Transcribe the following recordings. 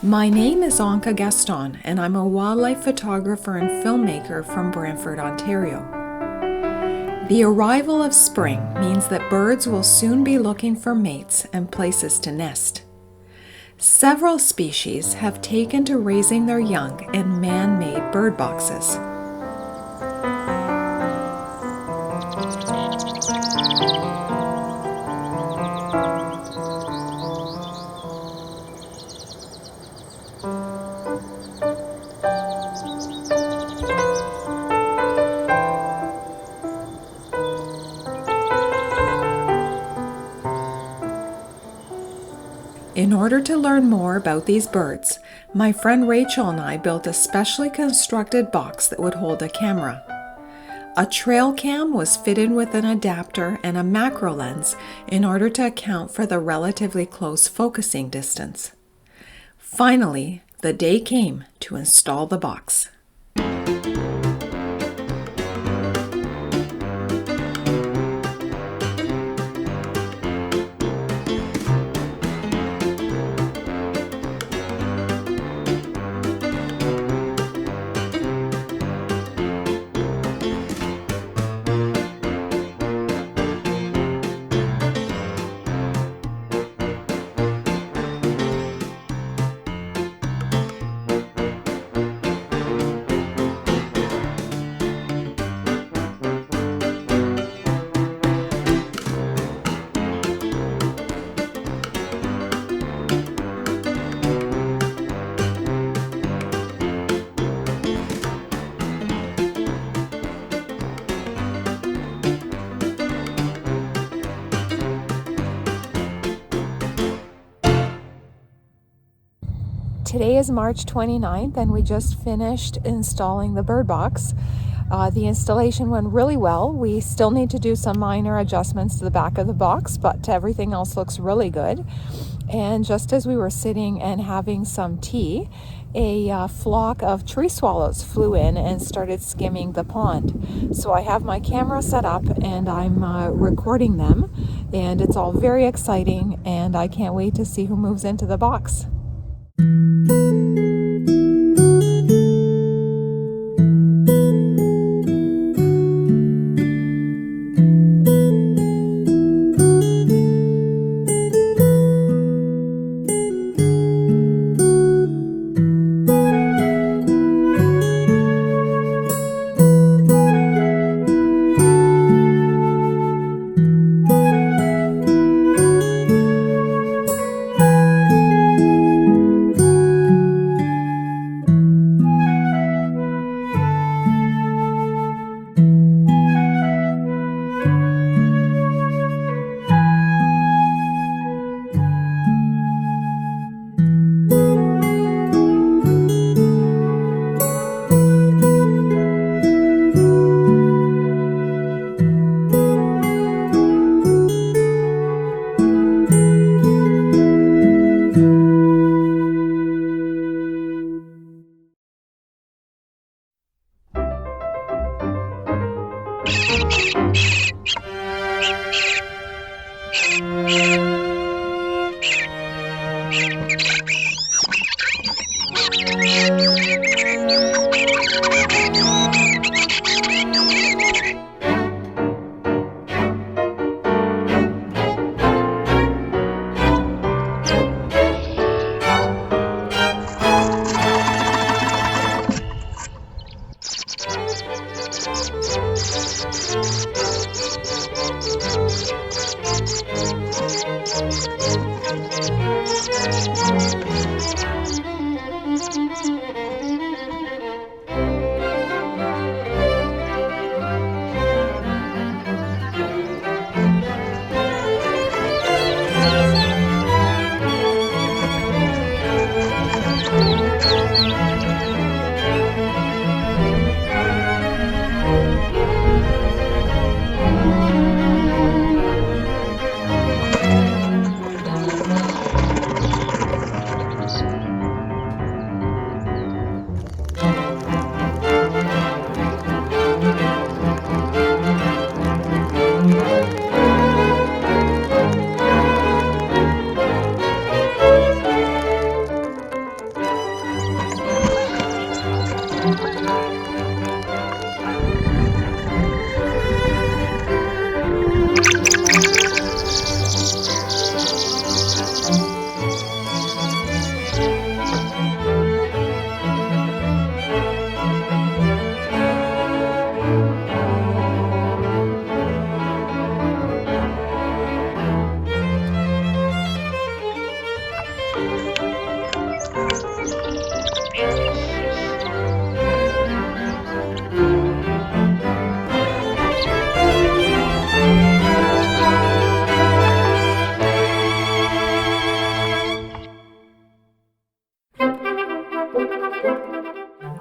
My name is Anca Gaston, and I'm a wildlife photographer and filmmaker from Brantford, Ontario. The arrival of spring means that birds will soon be looking for mates and places to nest. Several species have taken to raising their young in man-made bird boxes. In order to learn more about these birds, my friend Rachel and I built a specially constructed box that would hold a camera. A trail cam was fitted with an adapter and a macro lens in order to account for the relatively close focusing distance. Finally, the day came to install the box. Today is March 29th and we just finished installing the bird box. The installation went really well. We still need to do some minor adjustments to the back of the box, but everything else looks really good. And just as we were sitting and having some tea, a flock of tree swallows flew in and started skimming the pond. So I have my camera set up and I'm recording them, and it's all very exciting, and I can't wait to see who moves into the box.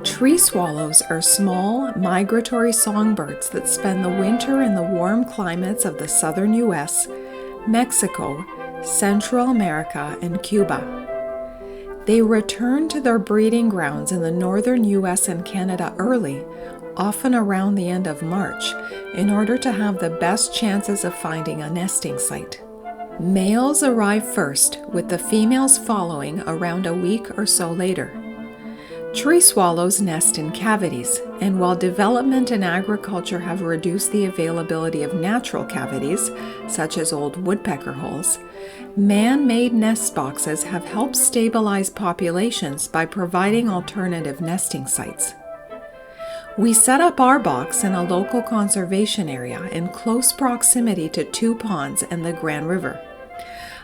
Tree swallows are small, migratory songbirds that spend the winter in the warm climates of the southern U.S., Mexico, Central America, and Cuba. They return to their breeding grounds in the northern U.S. and Canada early, often around the end of March, in order to have the best chances of finding a nesting site. Males arrive first, with the females following around a week or so later. Tree swallows nest in cavities, and while development and agriculture have reduced the availability of natural cavities, such as old woodpecker holes, man-made nest boxes have helped stabilize populations by providing alternative nesting sites. We set up our box in a local conservation area in close proximity to 2 ponds and the Grand River.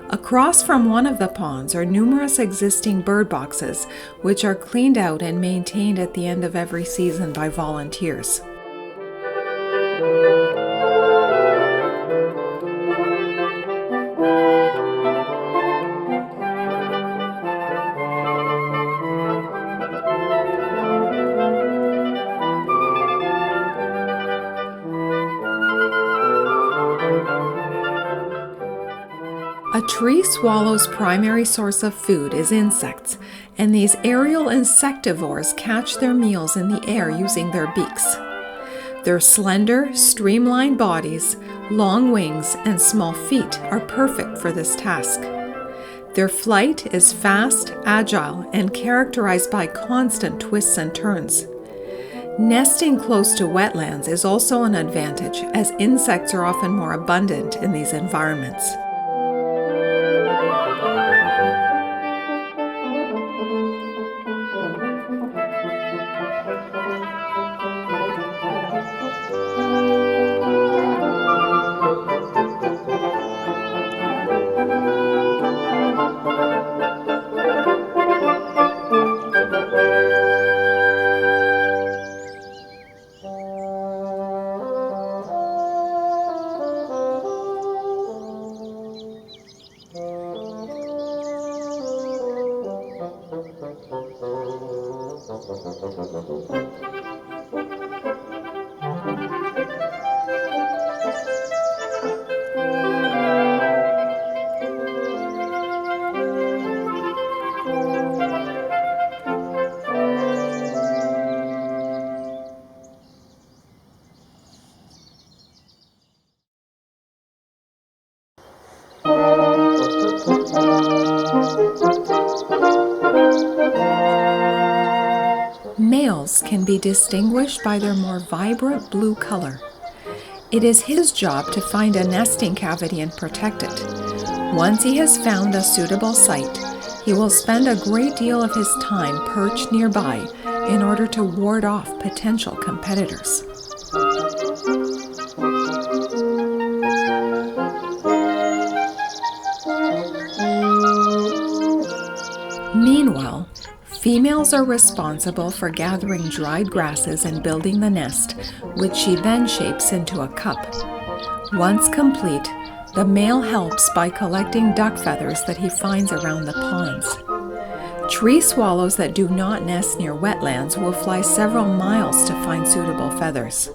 Across from one of the ponds are numerous existing bird boxes, which are cleaned out and maintained at the end of every season by volunteers. A tree swallow's primary source of food is insects, and these aerial insectivores catch their meals in the air using their beaks. Their slender, streamlined bodies, long wings, and small feet are perfect for this task. Their flight is fast, agile, and characterized by constant twists and turns. Nesting close to wetlands is also an advantage, as insects are often more abundant in these environments. Males can be distinguished by their more vibrant blue color. It is his job to find a nesting cavity and protect it. Once he has found a suitable site, he will spend a great deal of his time perched nearby in order to ward off potential competitors. Meanwhile, females are responsible for gathering dried grasses and building the nest, which she then shapes into a cup. Once complete, the male helps by collecting duck feathers that he finds around the ponds. Tree swallows that do not nest near wetlands will fly several miles to find suitable feathers.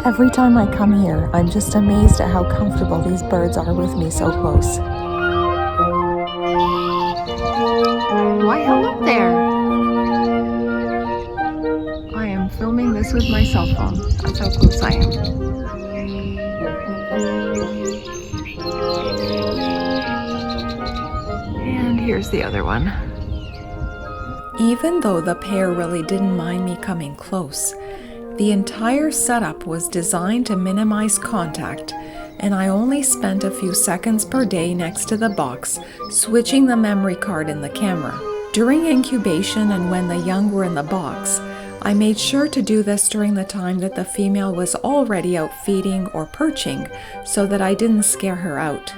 Every time I come here, I'm just amazed at how comfortable these birds are with me so close. Why, hello there! I am filming this with my cell phone. That's how close I am. And here's the other one. Even though the pair really didn't mind me coming close, the entire setup was designed to minimize contact, and I only spent a few seconds per day next to the box, switching the memory card in the camera. During incubation and when the young were in the box, I made sure to do this during the time that the female was already out feeding or perching so that I didn't scare her out.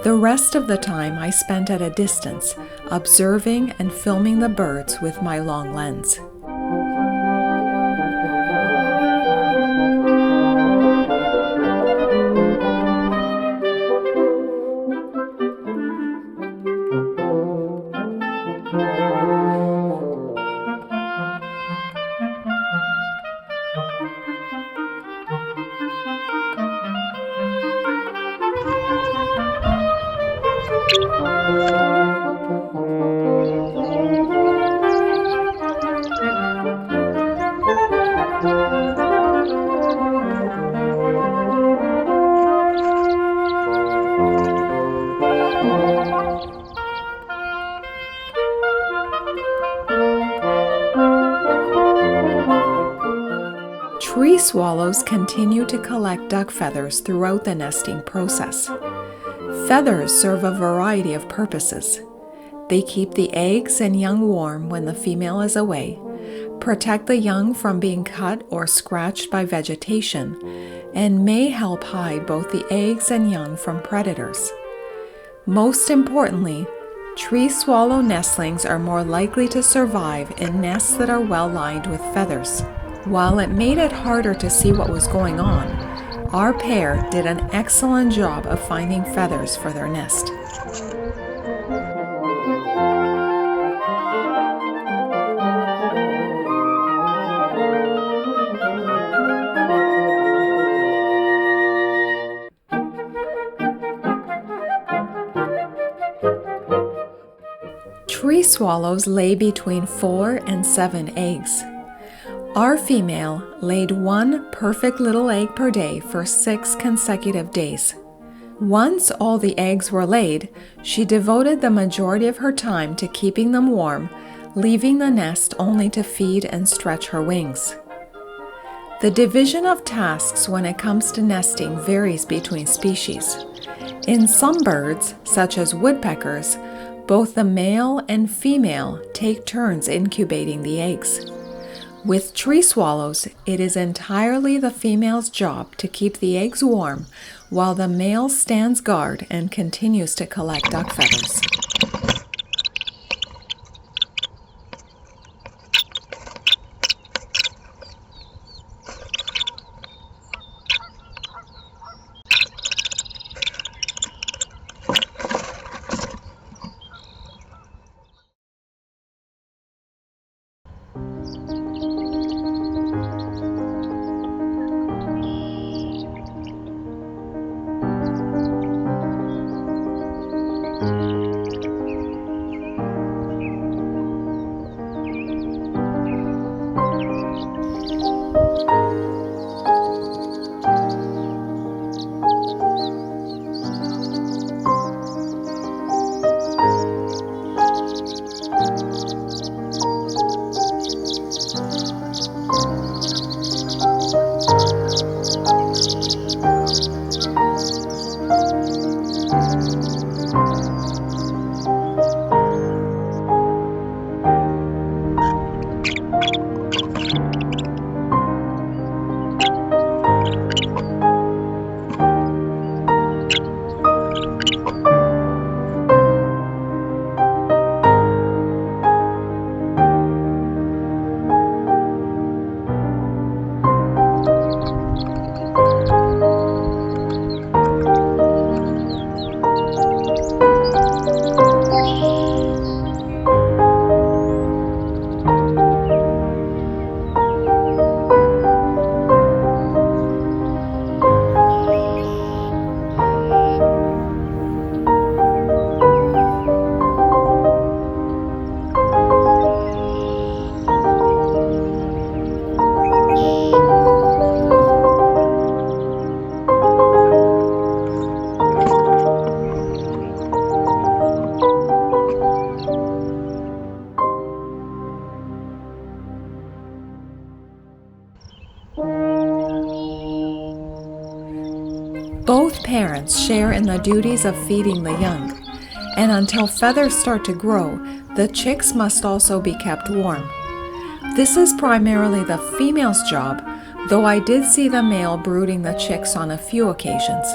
The rest of the time I spent at a distance, observing and filming the birds with my long lens. Tree swallows continue to collect duck feathers throughout the nesting process. Feathers serve a variety of purposes. They keep the eggs and young warm when the female is away, protect the young from being cut or scratched by vegetation, and may help hide both the eggs and young from predators. Most importantly, tree swallow nestlings are more likely to survive in nests that are well lined with feathers. While it made it harder to see what was going on, our pair did an excellent job of finding feathers for their nest. Tree swallows lay between 4 and 7 eggs. Our female laid 1 perfect little egg per day for 6 consecutive days. Once all the eggs were laid, she devoted the majority of her time to keeping them warm, leaving the nest only to feed and stretch her wings. The division of tasks when it comes to nesting varies between species. In some birds, such as woodpeckers, both the male and female take turns incubating the eggs. With tree swallows, it is entirely the female's job to keep the eggs warm while the male stands guard and continues to collect duck feathers. Both parents share in the duties of feeding the young, and until feathers start to grow, the chicks must also be kept warm. This is primarily the female's job, though I did see the male brooding the chicks on a few occasions.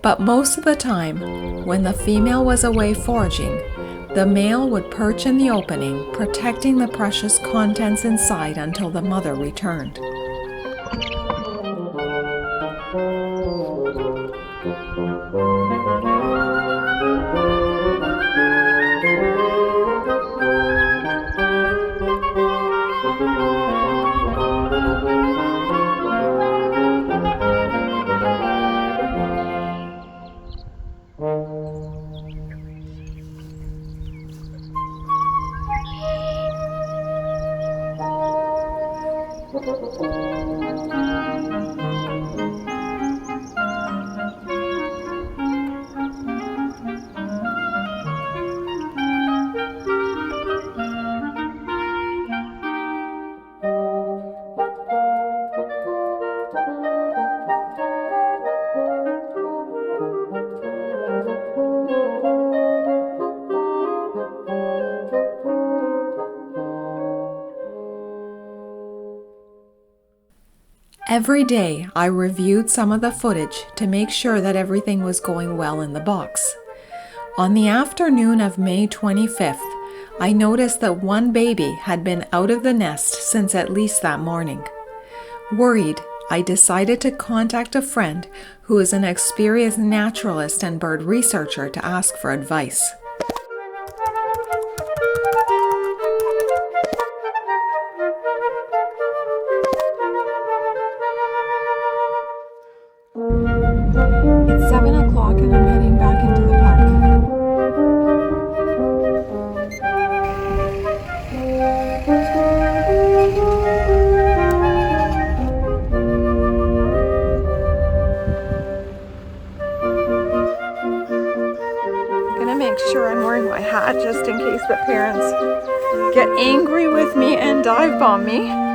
But most of the time, when the female was away foraging, the male would perch in the opening, protecting the precious contents inside until the mother returned. Every day, I reviewed some of the footage to make sure that everything was going well in the box. On the afternoon of May 25th, I noticed that one baby had been out of the nest since at least that morning. Worried, I decided to contact a friend who is an experienced naturalist and bird researcher to ask for advice. It's 7 o'clock and I'm heading back into the park. I'm gonna make sure I'm wearing my hat just in case the parents get angry with me and dive bomb me.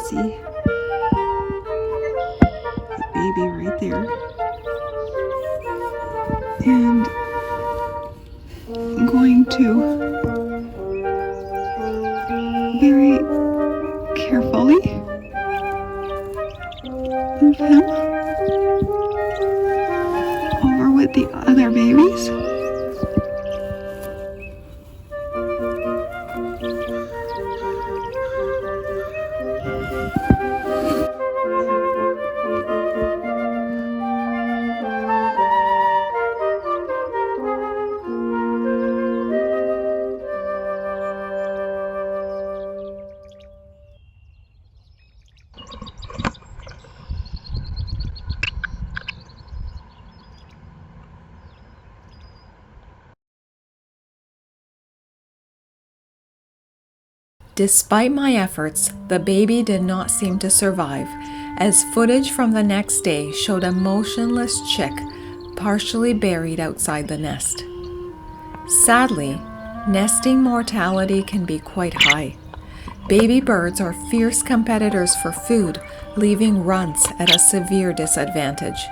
See the baby right there, and I'm going to very carefully move him over with the other babies. Despite my efforts, the baby did not seem to survive, as footage from the next day showed a motionless chick partially buried outside the nest. Sadly, nesting mortality can be quite high. Baby birds are fierce competitors for food, leaving runts at a severe disadvantage.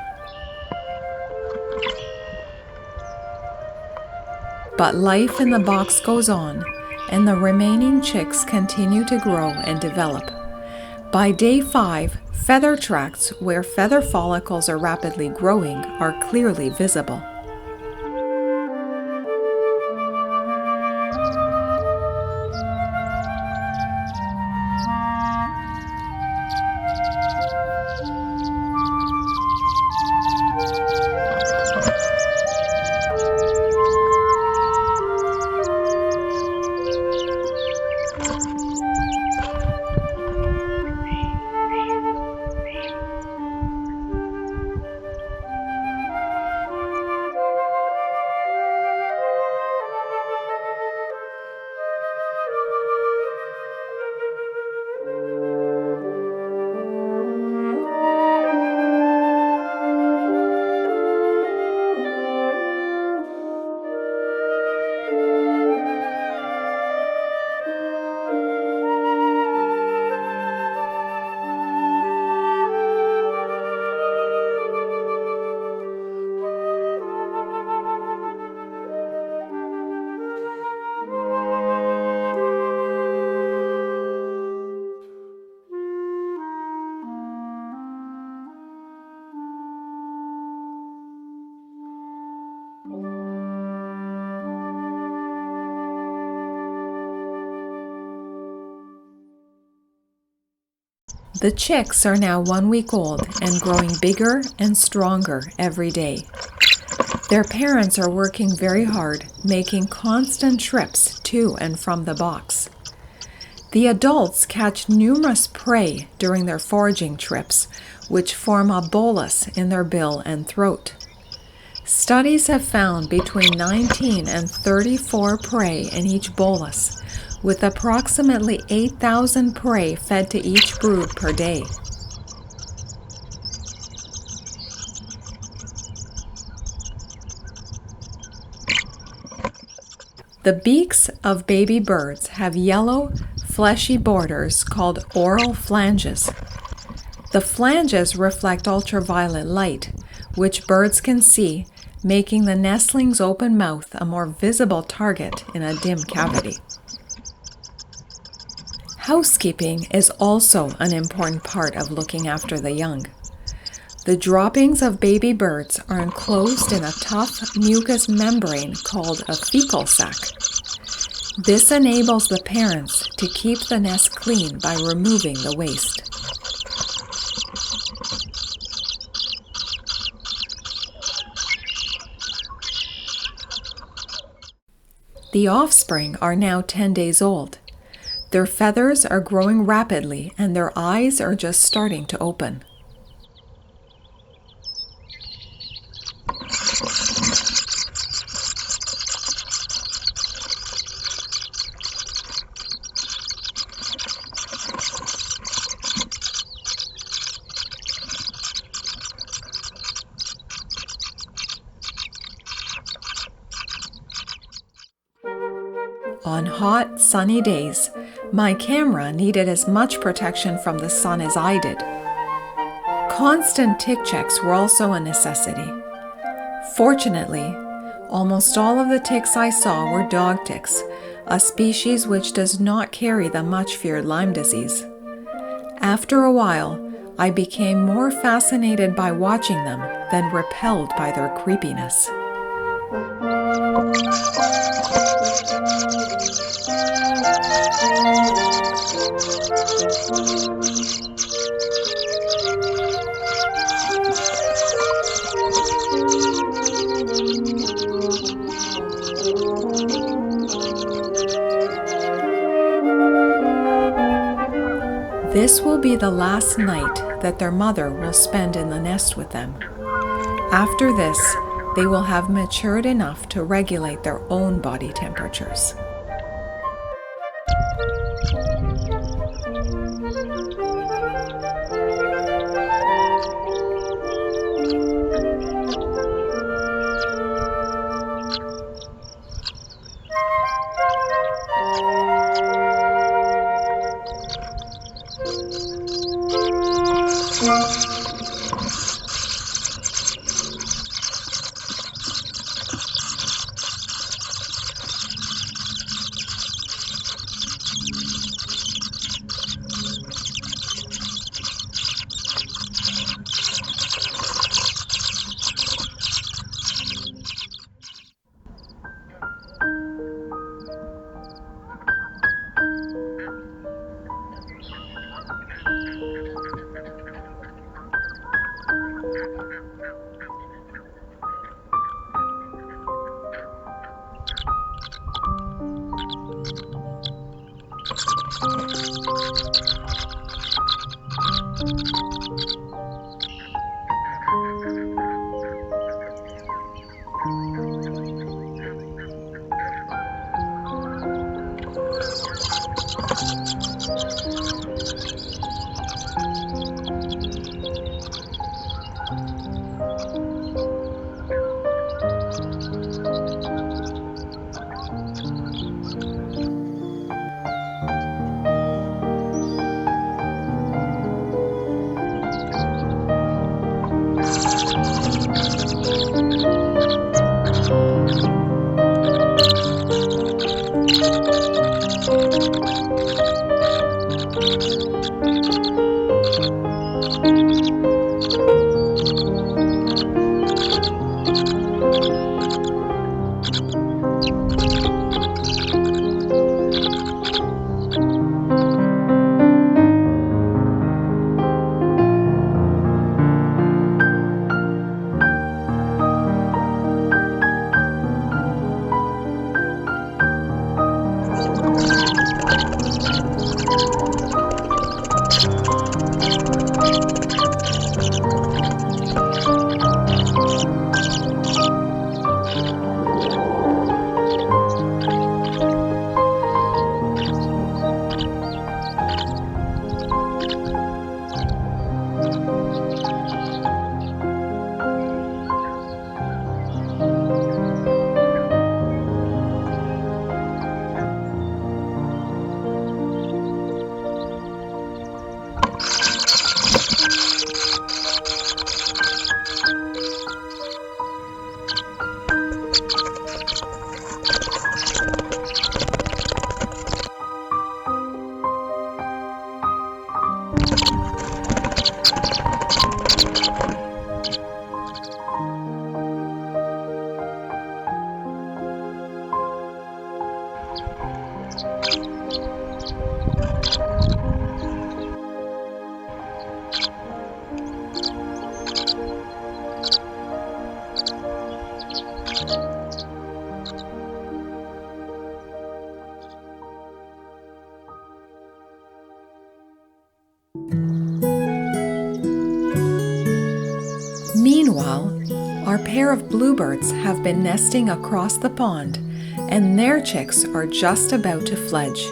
But life in the box goes on, and the remaining chicks continue to grow and develop. By day 5, feather tracts where feather follicles are rapidly growing are clearly visible. The chicks are now 1 week old and growing bigger and stronger every day. Their parents are working very hard, making constant trips to and from the box. The adults catch numerous prey during their foraging trips, which form a bolus in their bill and throat. Studies have found between 19 and 34 prey in each bolus, with approximately 8,000 prey fed to each brood per day. The beaks of baby birds have yellow, fleshy borders called oral flanges. The flanges reflect ultraviolet light, which birds can see, making the nestling's open mouth a more visible target in a dim cavity. Housekeeping is also an important part of looking after the young. The droppings of baby birds are enclosed in a tough mucous membrane called a fecal sac. This enables the parents to keep the nest clean by removing the waste. The offspring are now 10 days old. Their feathers are growing rapidly and their eyes are just starting to open. On hot, sunny days, my camera needed as much protection from the sun as I did. Constant tick checks were also a necessity. Fortunately, almost all of the ticks I saw were dog ticks, a species which does not carry the much feared Lyme disease. After a while, I became more fascinated by watching them than repelled by their creepiness. This will be the last night that their mother will spend in the nest with them. After this, they will have matured enough to regulate their own body temperatures. Meanwhile, our pair of bluebirds have been nesting across the pond, and their chicks are just about to fledge.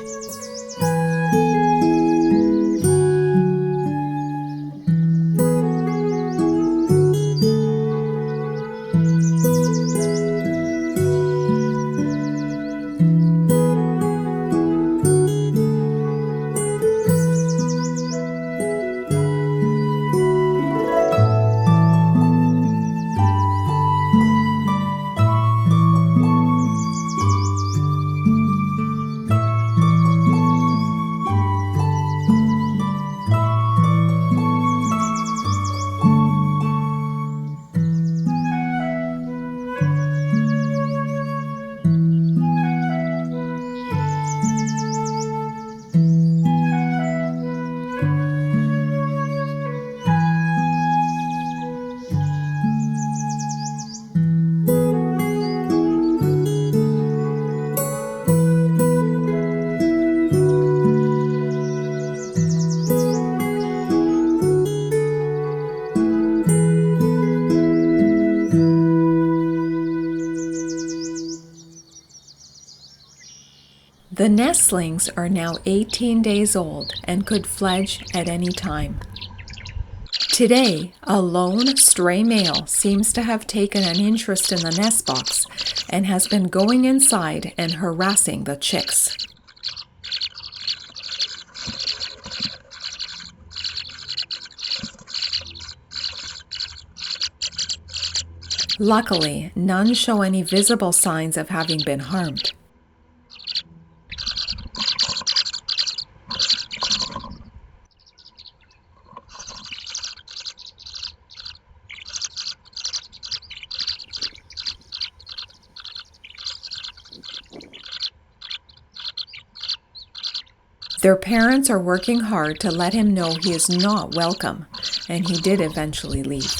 The nestlings are now 18 days old and could fledge at any time. Today, a lone stray male seems to have taken an interest in the nest box and has been going inside and harassing the chicks. Luckily, none show any visible signs of having been harmed. Their parents are working hard to let him know he is not welcome, and he did eventually leave.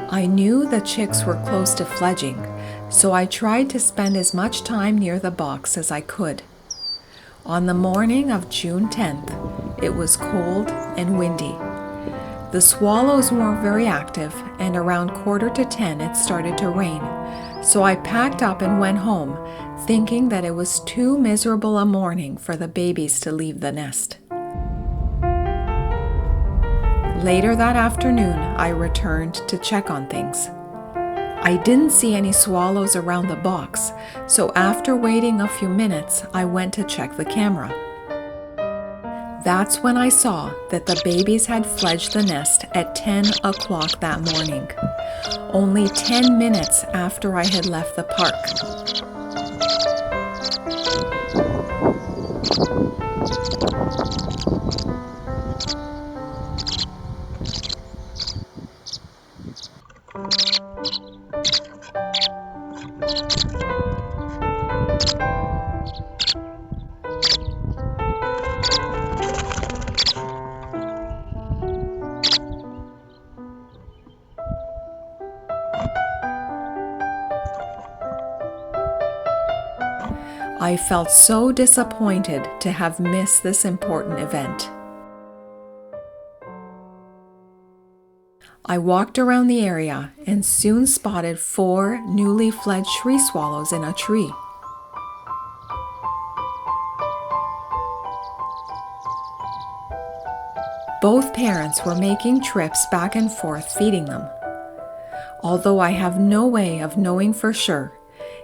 I knew the chicks were close to fledging, so I tried to spend as much time near the box as I could. On the morning of June 10th, it was cold and windy. The swallows weren't very active, and around 9:45 it started to rain, so I packed up and went home, thinking that it was too miserable a morning for the babies to leave the nest. Later that afternoon, I returned to check on things. I didn't see any swallows around the box, so after waiting a few minutes, I went to check the camera. That's when I saw that the babies had fledged the nest at 10 o'clock that morning, only 10 minutes after I had left the park. I felt so disappointed to have missed this important event. I walked around the area and soon spotted 4 newly fledged tree swallows in a tree. Both parents were making trips back and forth feeding them. Although I have no way of knowing for sure,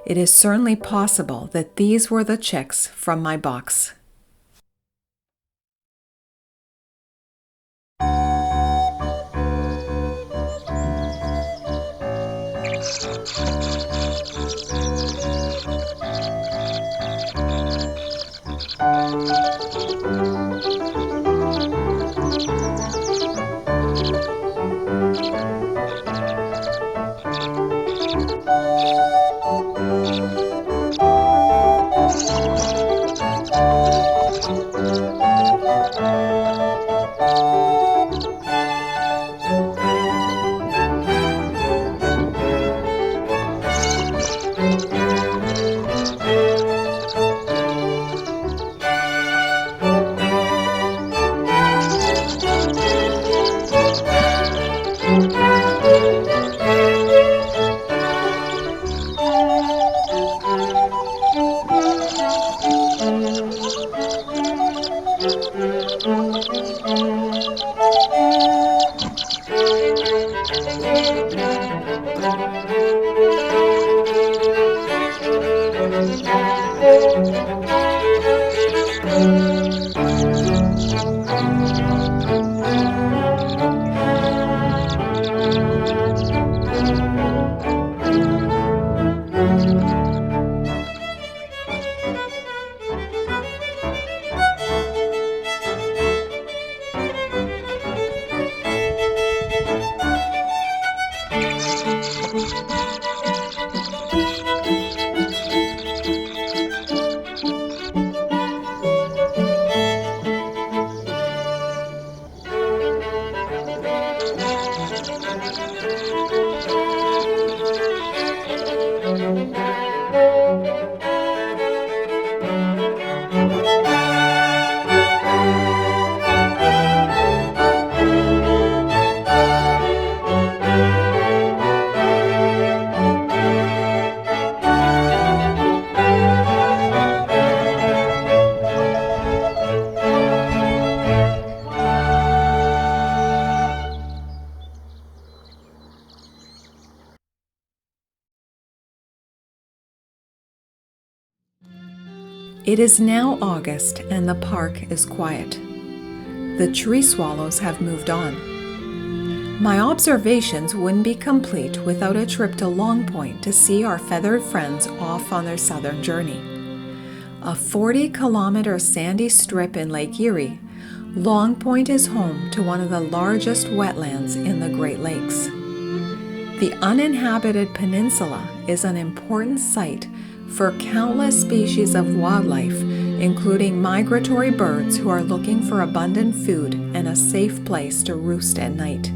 it is certainly possible that these were the chicks from my box. It is now August and the park is quiet. The tree swallows have moved on. My observations wouldn't be complete without a trip to Long Point to see our feathered friends off on their southern journey. A 40-kilometer sandy strip in Lake Erie, Long Point is home to one of the largest wetlands in the Great Lakes. The uninhabited peninsula is an important site for countless species of wildlife, including migratory birds who are looking for abundant food and a safe place to roost at night.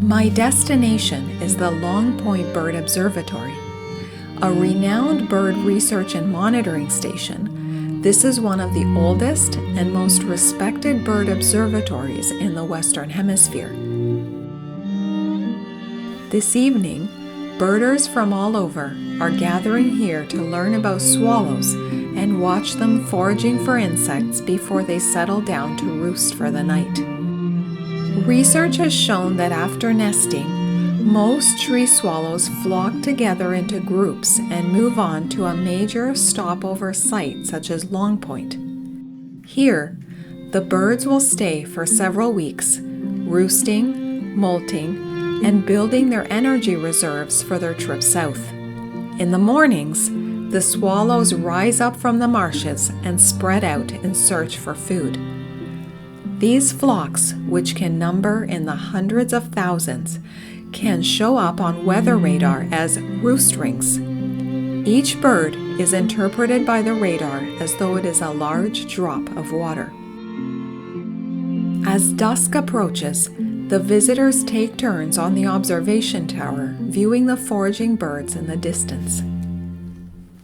My destination is the Long Point Bird Observatory, a renowned bird research and monitoring station. This is one of the oldest and most respected bird observatories in the Western Hemisphere. This evening, birders from all over are gathering here to learn about swallows and watch them foraging for insects before they settle down to roost for the night. Research has shown that after nesting, most tree swallows flock together into groups and move on to a major stopover site such as Long Point. Here, the birds will stay for several weeks, roosting, molting, and building their energy reserves for their trip south. In the mornings, the swallows rise up from the marshes and spread out in search for food. These flocks, which can number in the hundreds of thousands, can show up on weather radar as roost rings. Each bird is interpreted by the radar as though it is a large drop of water. As dusk approaches, the visitors take turns on the observation tower, viewing the foraging birds in the distance.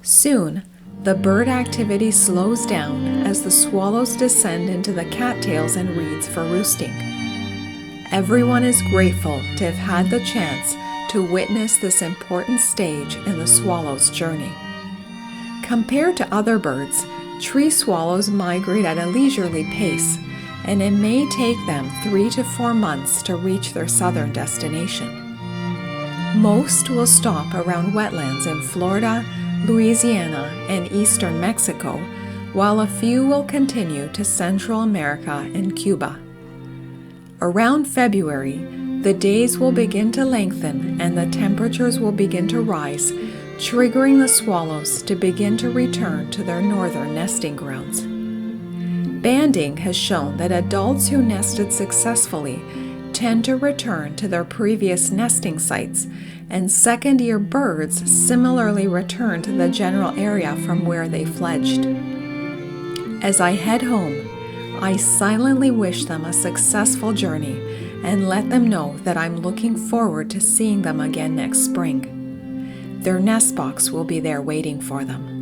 Soon, the bird activity slows down as the swallows descend into the cattails and reeds for roosting. Everyone is grateful to have had the chance to witness this important stage in the swallow's journey. Compared to other birds, tree swallows migrate at a leisurely pace, and it may take them 3 to 4 months to reach their southern destination. Most will stop around wetlands in Florida, Louisiana, and eastern Mexico, while a few will continue to Central America and Cuba. Around February, the days will begin to lengthen and the temperatures will begin to rise, triggering the swallows to begin to return to their northern nesting grounds. Banding has shown that adults who nested successfully tend to return to their previous nesting sites, and second-year birds similarly return to the general area from where they fledged. As I head home, I silently wish them a successful journey and let them know that I'm looking forward to seeing them again next spring. Their nest box will be there waiting for them.